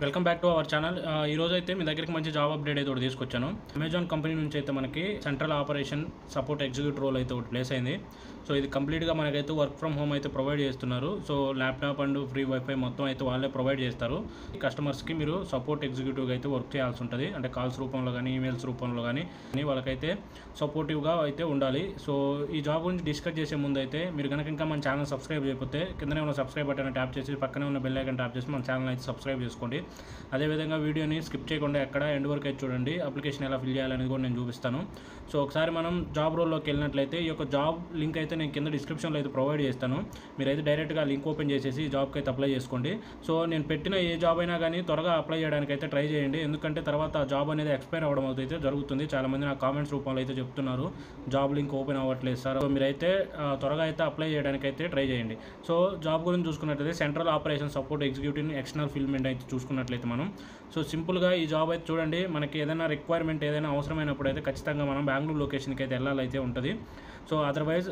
Welcome back to our channel. ఈ రోజు అయితే మీ దగ్గరికి మంచి జాబ్ అప్డేట్ అయితే ఒకటి తీసుకొచ్చాను. అమెజాన్ కంపెనీ నుంచి అయితే మనకి central operation support executive role అయితే ఒకటి ప్లేస్ అయింది. సో ఇది కంప్లీట్గా మనకైతే వర్క్ ఫ్రమ్ హోమ్ అయితే ప్రొవైడ్ చేస్తున్నారు. So laptop and free wifi మొత్తం అయితే వాళ్ళే ప్రొవైడ్ చేస్తారు. కస్టమర్స్కి మీరు సపోర్ట్ ఎగ్జిక్యూటివ్గా అయితే వర్క్ చేయాల్సి ఉంటుంది. అంటే కాల్స్ రూపంలో కానీ ఈమెయిల్స్ రూపంలో కానీ వాళ్ళకైతే సపోర్టివ్గా అయితే ఉండాలి. సో ఈ జాబ్ గురించి డిస్కస్ చేసే ముందు అయితే మీరు కనుక ఇంకా మన ఛానల్ సబ్స్క్రైబ్ చేయకపోతే కిందనే ఉన్న సబ్స్క్రైబ్ బటన్ ట్యాప్ చేసి పక్కనే ఉన్న బెల్ ఐకాన్ ట్యాప్ చేసి మన ఛానల్ అయితే సబ్స్క్రైబ్ చేసుకోండి. అదేవిధంగా వీడియోని స్కిప్ చేయకుండా ఎక్కడ ఎండ్ వరకు అయితే చూడండి. అప్లికేషన్ ఎలా ఫిల్ చేయాలనేది కూడా నేను చూపిస్తాను. సో ఒకసారి మనం జాబ్ రోల్లోకి వెళ్ళినట్లయితే ఈ యొక్క జాబ్ లింక్ అయితే నేను కింద డిస్క్రిప్షన్లో అయితే ప్రొవైడ్ చేస్తాను. మీరైతే డైరెక్ట్గా లింక్ ఓపెన్ చేసేసి ఈ జాబ్కి అయితే అప్లై చేసుకోండి. సో నేను పెట్టిన ఏ జాబ్ అయినా కానీ త్వరగా అప్లై చేయడానికి అయితే ట్రై చేయండి. ఎందుకంటే తర్వాత ఆ జాబ్ అనేది ఎక్స్పైర్ అవ్వడం అయితే జరుగుతుంది. చాలామంది నా కామెంట్స్ రూపంలో అయితే చెప్తున్నారు జాబ్ లింక్ ఓపెన్ అవ్వట్లేదు సార్. సో మీరైతే త్వరగా అయితే అప్లై చేయడానికి అయితే ట్రై చేయండి. సో జాబ్ గురించి చూసుకున్నట్లయితే central operation support executive external fulfilment అయితే చూసుకున్నట్లయితే మనం సో సింపుల్గా ఈ జాబ్ అయితే చూడండి, మనకి ఏదైనా రిక్వైర్మెంట్ ఏదైనా అవసరమైనప్పుడు అయితే ఖచ్చితంగా మనం బెంగళూరు లొకేషన్కి అయితే వెళ్ళాలైతే ఉంటుంది. సో అదర్వైజ్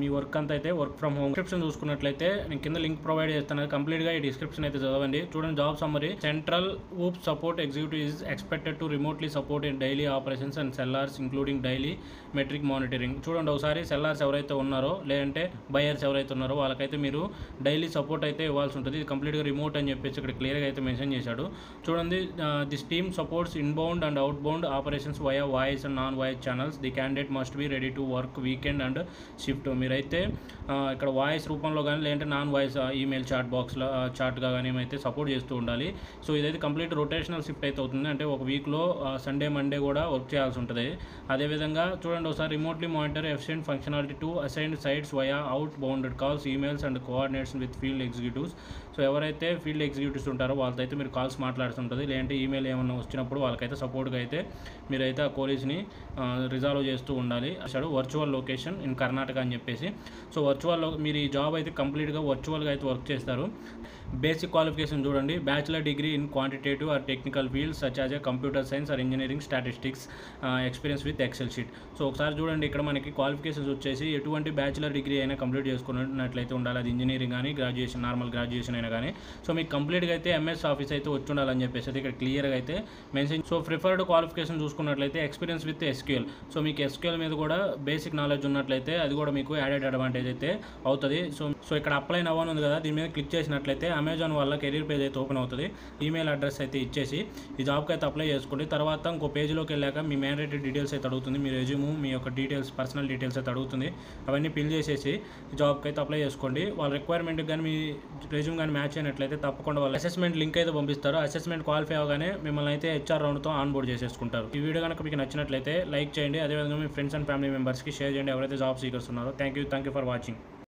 మీ వర్క్ అంతా అయితే వర్క్ ఫ్రమ్ హోమ్. డిస్క్రిప్షన్ చూసుకున్నట్లయితే నేను కింద లింక్ ప్రొవైడ్ చేస్తాను. కంప్లీట్గా ఈ డిస్క్రిప్షన్ అయితే చదవండి. చూడండి job summary. Central ops support executive is expected to remotely support in daily operations and sellers including daily metric monitoring. చూడండి ఒకసారి సెల్లార్స్ ఎవరైతే ఉన్నారో లేదంటే బయర్స్ ఎవరైతే ఉన్నారో వాళ్ళకైతే మీరు డైలీ సపోర్ట్ అయితే ఇవ్వాల్సి ఉంటుంది. ఇది కంప్లీట్గా రిమోట్ అని చెప్పేసి ఇక్కడ క్లియర్గా అయితే మెన్షన్ చేశాడు. చూడండి this team supports inbound and outbound operations via voice and non voice channels. The candidate must be ready to work weekend and shift. మీరైతే ఇక్కడ వాయిస్ రూపంలో కానీ లేదంటే నాన్ వాయిస్ ఈమెయిల్ చాట్ బాక్స్లో చాట్గా కానీ అయితే సపోర్ట్ చేస్తూ ఉండాలి. సో ఇదైతే కంప్లీట్ రొటేషనల్ షిఫ్ట్ అయితే అవుతుంది. అంటే ఒక వీక్లో సండే మండే కూడా వర్క్ చేయాల్సి ఉంటుంది. అదేవిధంగా చూడండి ఒకసారి remotely monitor efficient functionality to assigned sites via out bounded calls emails and coordination with field executives. So ఎవరైతే ఫీల్డ్ ఎగ్జిక్యూటివ్స్ ఉంటారో వాళ్ళతో అయితే మీరు కాల్స్ మాట్లాడుతుంటుంది. లేదంటే ఈమెయిల్ ఏమన్నా వచ్చినప్పుడు వాళ్ళకైతే సపోర్ట్గా అయితే మీరైతే ఆ కోలీస్ని రిజాల్వ్ చేస్తూ ఉండాలి. అసలు వర్చువల్ లొకేషన్ ఇన్ కర్ణాటక అని చెప్పేసి. సో వర్చువల్లో మీరు ఈ జాబ్ అయితే కంప్లీట్గా వర్చువల్గా అయితే వర్క్ చేస్తారు. బేసిక్ క్వాలిఫికేషన్ చూడండి, bachelor degree in quantitative or technical fields such as a computer science or engineering statistics experience with excel sheet. So ఒకసారి చూడండి ఇక్కడ మనకి క్వాలిఫికేషన్స్ వచ్చేసి ఎటువంటి బ్యాచిలర్ డిగ్రీ అయినా కంప్లీట్ చేసుకున్నట్లయితే ఉండాలి. అది ఇంజనీరింగ్ కానీ గ్రాడ్యుయేషన్ నార్మల్ గ్రాడ్యుయేషన్ అయినా కానీ. సో మీకు కంప్లీట్గా అయితే ఎంఎస్ ఆఫీస్ అయితే వచ్చి ఉండాలని చెప్పేసి అయితే ఇక్కడ క్లియర్గా అయితే మెన్షన్. సో ప్రిఫర్డ్ క్వాలిఫికేషన్ చూసుకున్నట్లయితే ఎక్స్పీరియన్స్ విత్ ఎస్క్యూఎల్. సో మీకు ఎస్క్యూఎల్ మీద కూడా బేసిక్ నాలెడ్జ్ ఉన్నట్లయితే అది కూడా మీకు యాడెడ్ అడ్వాంటేజ్ అయితే అవుతుంది. సో ఇక్కడ అప్లై నవ్వని ఉంది కదా, దీని మీద క్లిక్ చేసినట్లయితే అమెజాన్ వాళ్ళ కెరీర్ పేజ్ అయితే ఓపెన్ అవుతుంది. ఈమెయిల్ అడ్రస్ అయితే ఇచ్చేసి ఈ జాబ్కి అయితే అప్లై చేసుకోండి. తర్వాత ఇంకో పేజ్లోకి వెళ్ళాక మీ మ్యాండేటరీ డీటెయిల్స్ అయితే అడుగుతుంది. మీ రెజ్యూమ్ మీ యొక్క డీటెయిల్స్ పర్సనల్ డీటెయిల్స్ అయితే అడుగుతుంది. అవన్నీ ఫిల్ చేసేసి ఈ జాబ్కి అయితే అప్లై చేసుకోండి. వాళ్ళ రిక్వైర్మెంట్కి కానీ మీ రెజ్యూమ్ కానీ మ్యాచ్ అయినట్లయితే తప్పకుండా వాళ్ళు అసెస్మెంట్ లింక్ అయితే పంపిస్తారు. అసెస్మెంట్ క్వాలిఫై అవగానే మిమ్మల్ని అయితే హెచ్ఆర్ రౌండ్తో ఆన్ బోర్డ్ చేసేసుకుంటారు. ఈ వీడియో కనుక మీకు నచ్చినట్లయితే లైక్ చేయండి. అదేవిధంగా మీ ఫ్రెండ్స్ అండ్ ఫ్యామిలీ మెంబర్స్కి షేర్ చేయండి ఎవరైతే జాబ్ సీకర్స్ ఉన్నారో. Thank you for watching.